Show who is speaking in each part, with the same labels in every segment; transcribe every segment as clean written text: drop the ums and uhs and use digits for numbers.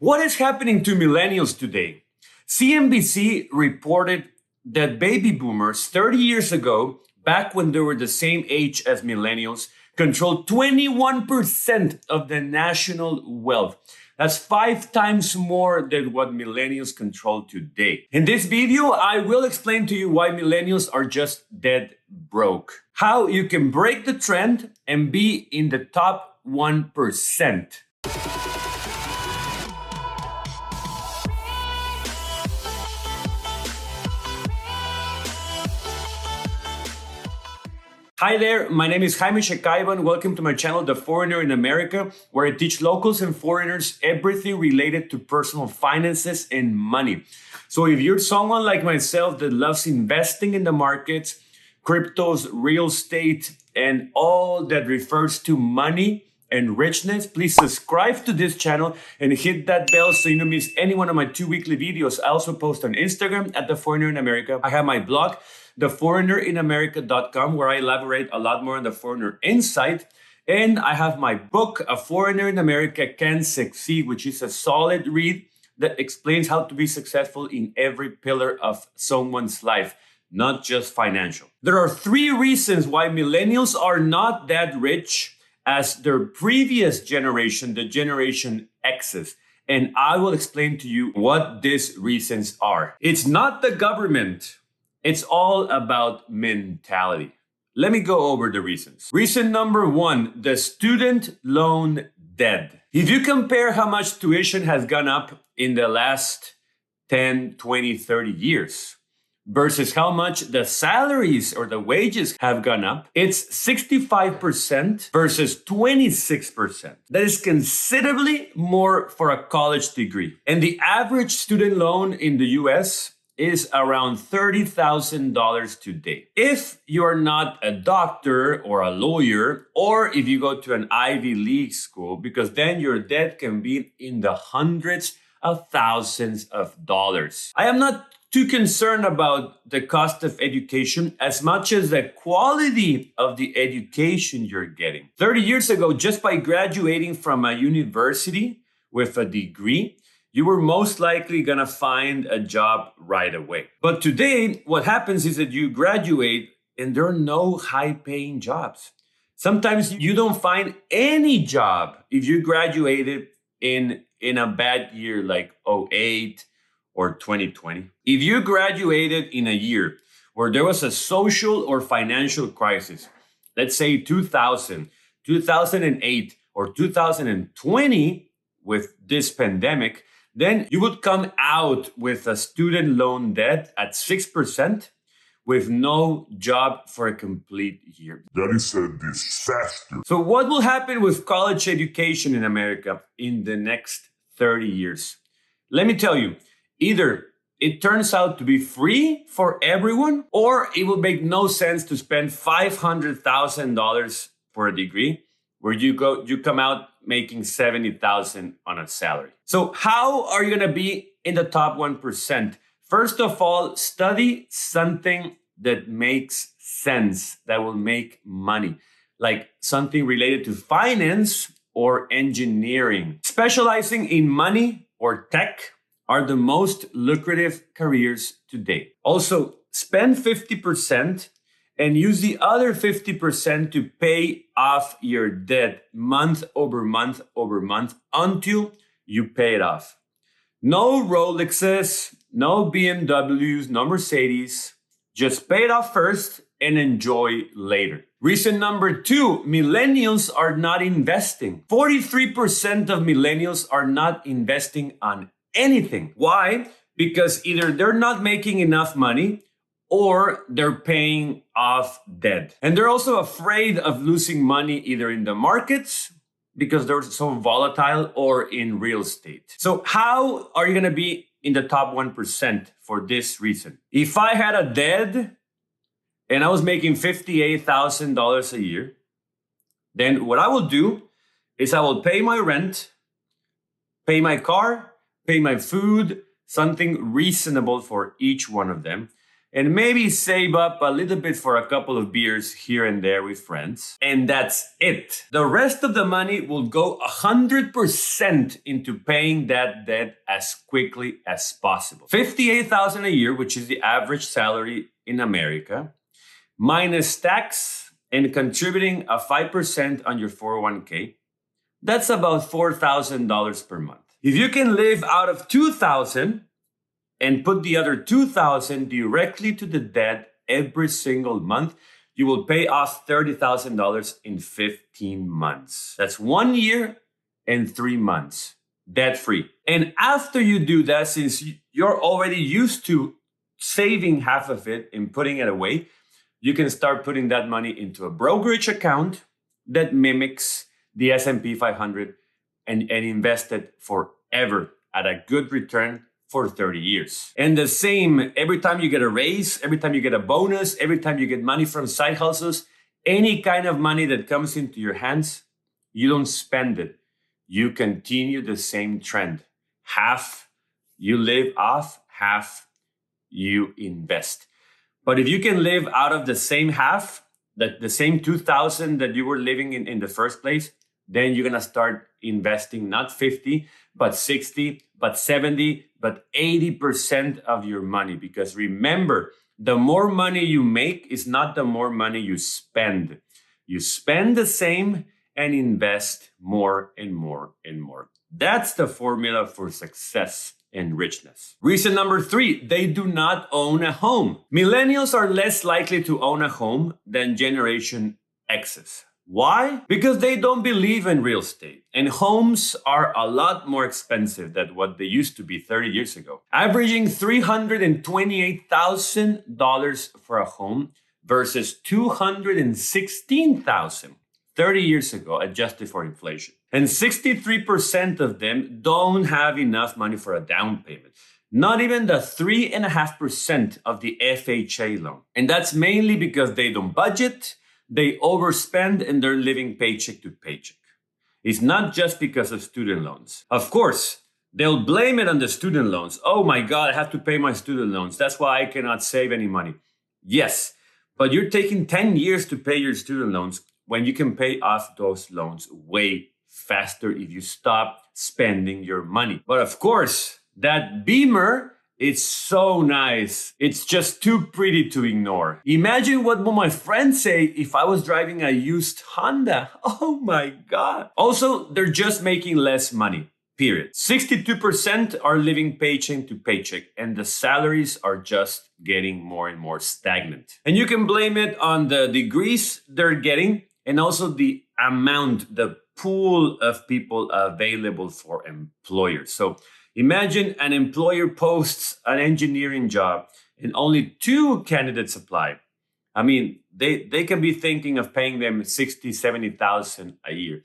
Speaker 1: What is happening to millennials today? CNBC reported that baby boomers 30 years ago, back when they were the same age as millennials, controlled 21% of the national wealth. That's 5 times more than what millennials control today. In this video, I will explain to you why millennials are just dead broke. How you can break the trend and be in the top 1%. Hi there, my name is Jaime Shekaiban. Welcome to my channel, The Foreigner in America, where I teach locals and foreigners everything related to personal finances and money. So if you're someone like myself that loves investing in the markets, cryptos, real estate, and all that refers to money and richness, please subscribe to this channel and hit that bell so you don't miss any one of my 2 weekly videos. I also post on Instagram at The Foreigner in America. I have my blog, theforeignerinamerica.com, where I elaborate a lot more on the foreigner insight. And I have my book, A Foreigner in America Can Succeed, which is a solid read that explains how to be successful in every pillar of someone's life, not just financial. There are 3 reasons why millennials are not that rich as their previous generation, the Generation X's. And I will explain to you what these reasons are. It's not the government. It's all about mentality. Let me go over the reasons. Reason number 1, the student loan debt. If you compare how much tuition has gone up in the last 10, 20, 30 years versus how much the salaries or the wages have gone up, it's 65% versus 26%. That is considerably more for a college degree. And the average student loan in the US is around $30,000 today. If you're not a doctor or a lawyer, or if you go to an Ivy League school, because then your debt can be in the hundreds of thousands of dollars. I am not too concerned about the cost of education as much as the quality of the education you're getting. 30 years ago, just by graduating from a university with a degree, you were most likely gonna find a job right away. But today, what happens is that you graduate and there are no high-paying jobs. Sometimes you don't find any job if you graduated in a bad year like 2008 or 2020. If you graduated in a year where there was a social or financial crisis, let's say 2000, 2008, or 2020 with this pandemic, then you would come out with a student loan debt at 6% with no job for a complete year.
Speaker 2: That is a disaster.
Speaker 1: So what will happen with college education in America in the next 30 years? Let me tell you, either it turns out to be free for everyone, or it will make no sense to spend $500,000 for a degree where you come out making $70,000 on a salary. So how are you gonna be in the top 1%? First of all, study something that makes sense, that will make money, like something related to finance or engineering. Specializing in money or tech are the most lucrative careers today. Also, spend 50% and use the other 50% to pay off your debt month over month over month until you pay it off. No Rolexes, no BMWs, no Mercedes. Just pay it off first and enjoy later. Reason number 2, millennials are not investing. 43% of millennials are not investing on anything. Why? Because either they're not making enough money or they're paying off debt. And they're also afraid of losing money either in the markets because they're so volatile or in real estate. So how are you gonna be in the top 1% for this reason? If I had a debt and I was making $58,000 a year, then what I will do is I will pay my rent, pay my car, pay my food, something reasonable for each one of them. and maybe save up a little bit for a couple of beers here and there with friends. And that's it. The rest of the money will go 100% into paying that debt as quickly as possible. $58,000 a year, which is the average salary in America, minus tax and contributing a 5% on your 401k, that's about $4,000 per month. If you can live out of $2,000 and put the other $2,000 directly to the debt every single month, you will pay off $30,000 in 15 months. That's 1 year and 3 months, debt free. And after you do that, since you're already used to saving half of it and putting it away, you can start putting that money into a brokerage account that mimics the S&P 500 and invest it forever at a good return for 30 years. And the same, every time you get a raise, every time you get a bonus, every time you get money from side hustles, any kind of money that comes into your hands, you don't spend it. You continue the same trend. Half you live off, half you invest. But if you can live out of the same half, the same 2,000 that you were living in the first place, then you're going to start investing not 50, but 60, but 70, but 80% of your money. Because remember, the more money you make is not the more money you spend. You spend the same and invest more and more and more. That's the formula for success and richness. Reason number 3, they do not own a home. Millennials are less likely to own a home than Generation X's. Why? Because they don't believe in real estate, and homes are a lot more expensive than what they used to be 30 years ago. Averaging $328,000 for a home versus $216,000 30 years ago, adjusted for inflation. And 63% of them don't have enough money for a down payment. Not even the 3.5% of the FHA loan. And that's mainly because they don't budget, they overspend, and they're living paycheck to paycheck. It's not just because of student loans. Of course, they'll blame it on the student loans. Oh my God, I have to pay my student loans. That's why I cannot save any money. Yes, but you're taking 10 years to pay your student loans when you can pay off those loans way faster if you stop spending your money. But of course, that Beamer, it's so nice. It's just too pretty to ignore. Imagine what will my friends say if I was driving a used Honda. Oh my God. Also, they're just making less money, period. 62% are living paycheck to paycheck, and the salaries are just getting more and more stagnant. And you can blame it on the degrees they're getting and also the amount, the pool of people available for employers. So imagine an employer posts an engineering job and only 2 candidates apply. I mean, they can be thinking of paying them 60, 70,000 a year.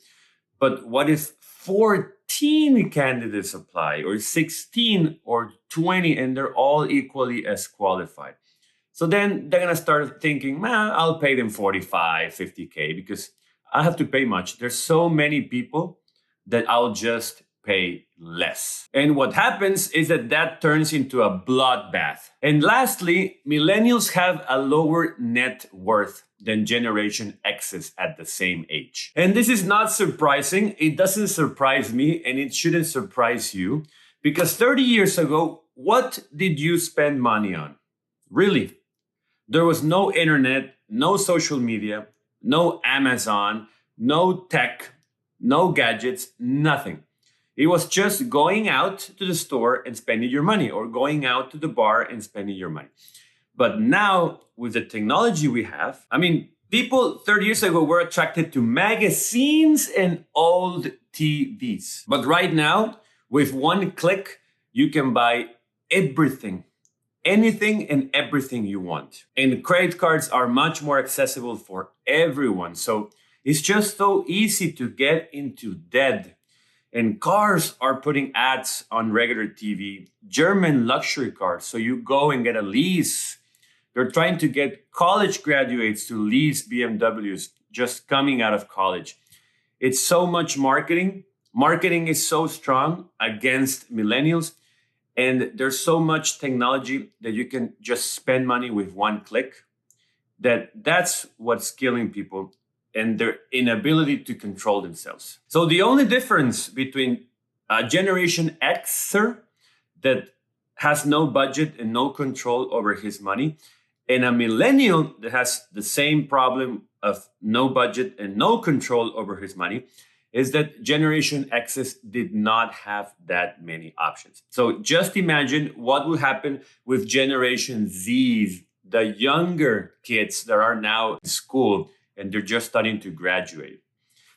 Speaker 1: But what if 14 candidates apply, or 16 or 20, and they're all equally as qualified? So then they're going to start thinking, man, I'll pay them 45, 50K because I have to pay much. There's so many people that I'll just pay less. And what happens is that turns into a bloodbath. And lastly, millennials have a lower net worth than Generation X's at the same age. And this is not surprising. It doesn't surprise me, and it shouldn't surprise you, because 30 years ago, what did you spend money on? Really? There was no internet, no social media, no Amazon, no tech, no gadgets, nothing. It was just going out to the store and spending your money, or going out to the bar and spending your money. But now, with the technology we have, I mean, people 30 years ago were attracted to magazines and old TVs. But right now, with one click, you can buy everything. Anything and everything you want. And credit cards are much more accessible for everyone. So it's just so easy to get into debt. And cars are putting ads on regular TV, German luxury cars. So you go and get a lease. They're trying to get college graduates to lease BMWs just coming out of college. It's so much marketing. Marketing is so strong against millennials. And there's so much technology that you can just spend money with one click, that's what's killing people and their inability to control themselves. So the only difference between a Generation Xer that has no budget and no control over his money and a millennial that has the same problem of no budget and no control over his money is that Generation X's did not have that many options. So just imagine what will happen with Generation Z's, the younger kids that are now in school and they're just starting to graduate.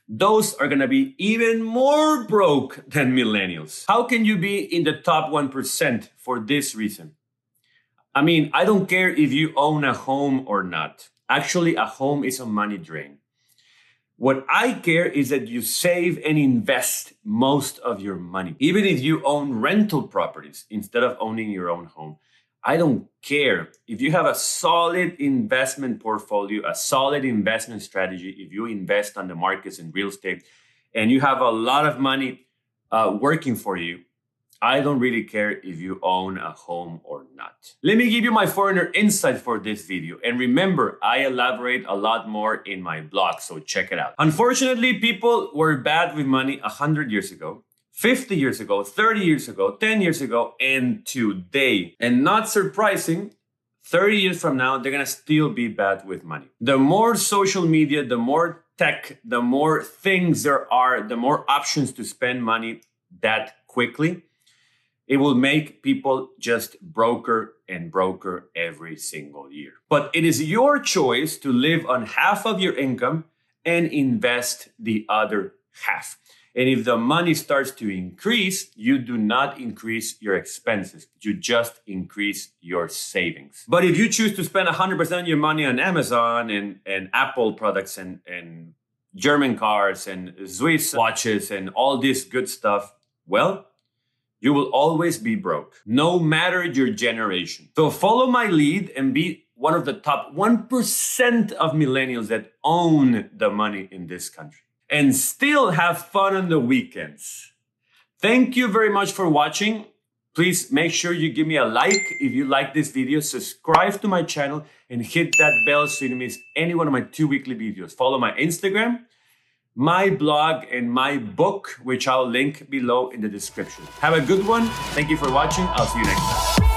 Speaker 1: Those are going to be even more broke than millennials. How can you be in the top 1% for this reason? I mean, I don't care if you own a home or not. Actually, a home is a money drain. What I care is that you save and invest most of your money. Even if you own rental properties instead of owning your own home, I don't care. If you have a solid investment portfolio, a solid investment strategy, if you invest on the markets and real estate, and you have a lot of money working for you, I don't really care if you own a home or not. Let me give you my foreigner insight for this video. And remember, I elaborate a lot more in my blog, so check it out. Unfortunately, people were bad with money 100 years ago, 50 years ago, 30 years ago, 10 years ago, and today. And not surprising, 30 years from now, they're gonna still be bad with money. The more social media, the more tech, the more things there are, the more options to spend money that quickly, it will make people just broker and broker every single year. But it is your choice to live on half of your income and invest the other half. And if the money starts to increase, you do not increase your expenses. You just increase your savings. But if you choose to spend 100% of your money on Amazon and Apple products and German cars and Swiss watches and all this good stuff, well, you will always be broke, no matter your generation. So follow my lead and be one of the top 1% of millennials that own the money in this country and still have fun on the weekends. Thank you very much for watching. Please make sure you give me a like if you like this video, subscribe to my channel and hit that bell so you don't miss any one of my 2 weekly videos. Follow my Instagram, my blog, and my book, which I'll link below in the description. Have a good one. Thank you for watching. I'll see you next time.